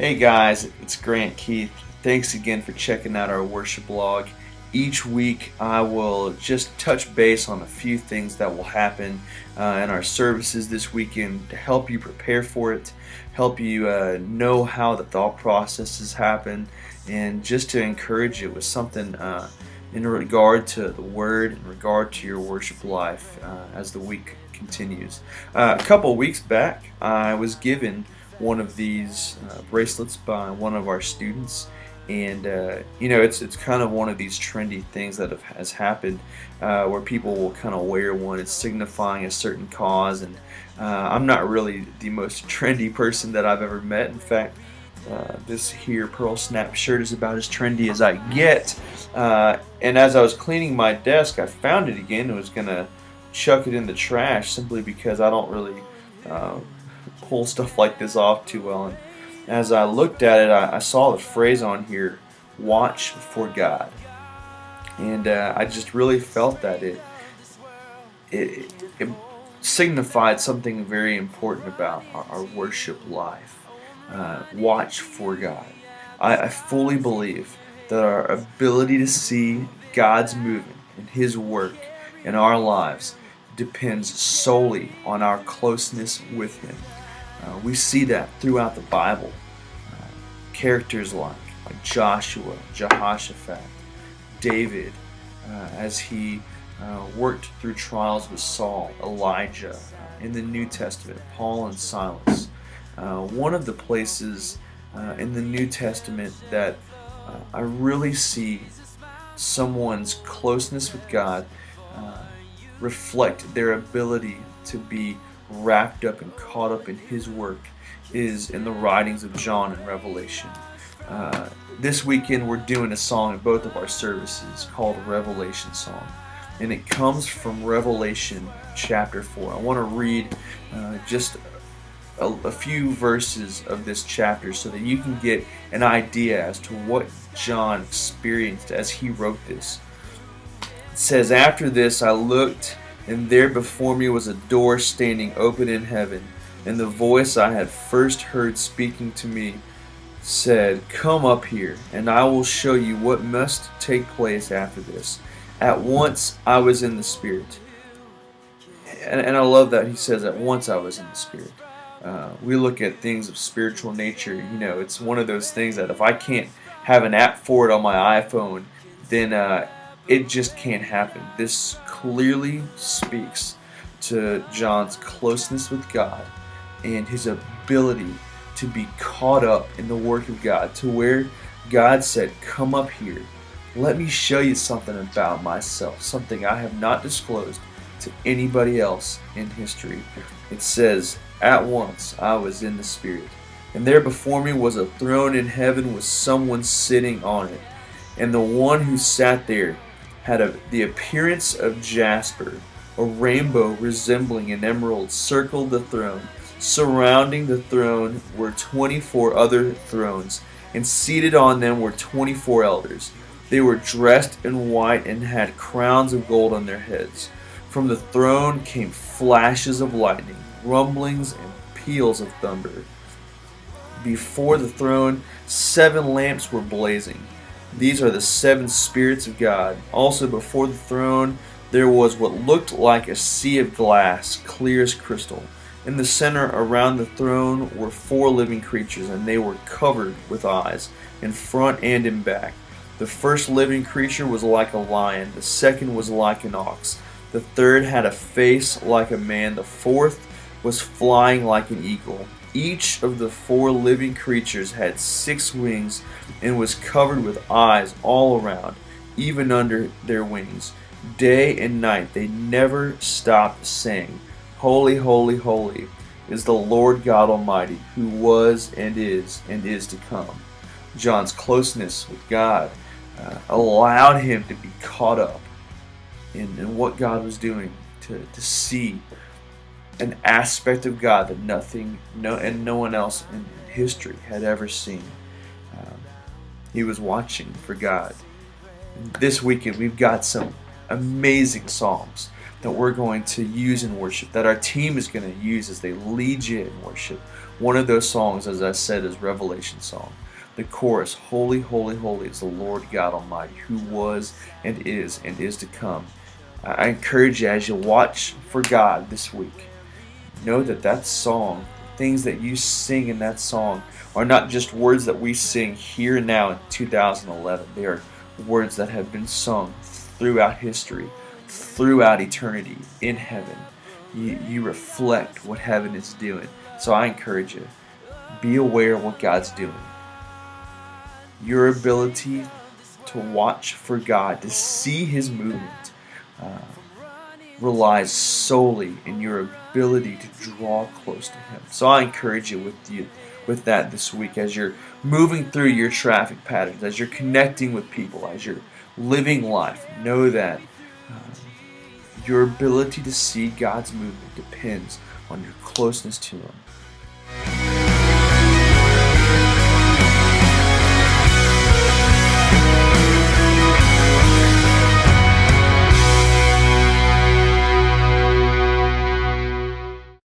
Hey guys, it's Grant Keith. Thanks again for checking out our worship blog. Each week I will just touch base on a few things that will happen in our services this weekend to help you prepare for it, help you know how the thought processes happen, and just to encourage you with something in regard to the Word, in regard to your worship life as the week continues. A couple weeks back I was given one of these bracelets by one of our students, and it's kind of one of these trendy things that has happened where people will kind of wear one. It's signifying a certain cause, and I'm not really the most trendy person that I've ever met. In fact, this here pearl snap shirt is about as trendy as I get, and as I was cleaning my desk I found it again and was gonna chuck it in the trash simply because I don't really pull stuff like this off too well. And as I looked at it, I saw the phrase on here, "Watch for God," and I just really felt that it signified something very important about our worship life. Watch for God. I fully believe that our ability to see God's movement and His work in our lives depends solely on our closeness with Him. We see that throughout the Bible. Characters like Joshua, Jehoshaphat, David, as he worked through trials with Saul, Elijah, in the New Testament, Paul and Silas. One of the places in the New Testament that I really see someone's closeness with God reflect their ability to be wrapped up and caught up in His work is in the writings of John and Revelation. This weekend we're doing a song in both of our services called Revelation Song, and it comes from Revelation chapter 4. I want to read just a few verses of this chapter so that you can get an idea as to what John experienced as he wrote this. It says, "After this I looked, and there before me was a door standing open in heaven, and the voice I had first heard speaking to me said, 'Come up here, and I will show you what must take place after this.' At once I was in the Spirit." And I love that he says, "At once I was in the Spirit." We look at things of spiritual nature. It's one of those things that if I can't have an app for it on my iPhone, then it just can't happen. This clearly speaks to John's closeness with God and his ability to be caught up in the work of God, to where God said, "Come up here. Let me show you something about myself, something I have not disclosed to anybody else in history." It says, "At once I was in the Spirit, and there before me was a throne in heaven with someone sitting on it, and the one who sat there had the appearance of jasper. A rainbow resembling an emerald circled the throne. Surrounding the throne were 24 other thrones, and seated on them were 24 elders. They were dressed in white and had crowns of gold on their heads. From the throne came flashes of lightning, rumblings, and peals of thunder. Before the throne 7 lamps were blazing. These are the 7 spirits of God. Also before the throne there was what looked like a sea of glass, clear as crystal. In the center around the throne were 4 living creatures, and they were covered with eyes, in front and in back. The first living creature was like a lion, the second was like an ox, the third had a face like a man, the fourth was flying like an eagle. Each of the 4 living creatures had 6 wings and was covered with eyes all around, even under their wings. Day and night they never stopped saying, 'Holy, holy, holy is the Lord God Almighty, who was and is to come.'" John's closeness with God allowed him to be caught up in what God was doing, to see an aspect of God that no one else in history had ever seen. He was watching for God. This weekend we've got some amazing songs that we're going to use in worship, that our team is going to use as they lead you in worship. One of those songs, as I said, is Revelation song. The chorus, holy, holy, holy is the Lord God Almighty, who was and is to come. I encourage you, as you watch for God this week, know that that song, things that you sing in that song, are not just words that we sing here and now in 2011. They are words that have been sung throughout history, throughout eternity, in heaven. You reflect what heaven is doing. So I encourage you, be aware of what God's doing. Your ability to watch for God, to see His movement, uh, relies solely in your ability to draw close to Him. So I encourage you with that this week, as you're moving through your traffic patterns, as you're connecting with people, as you're living life. Know that your ability to see God's movement depends on your closeness to Him.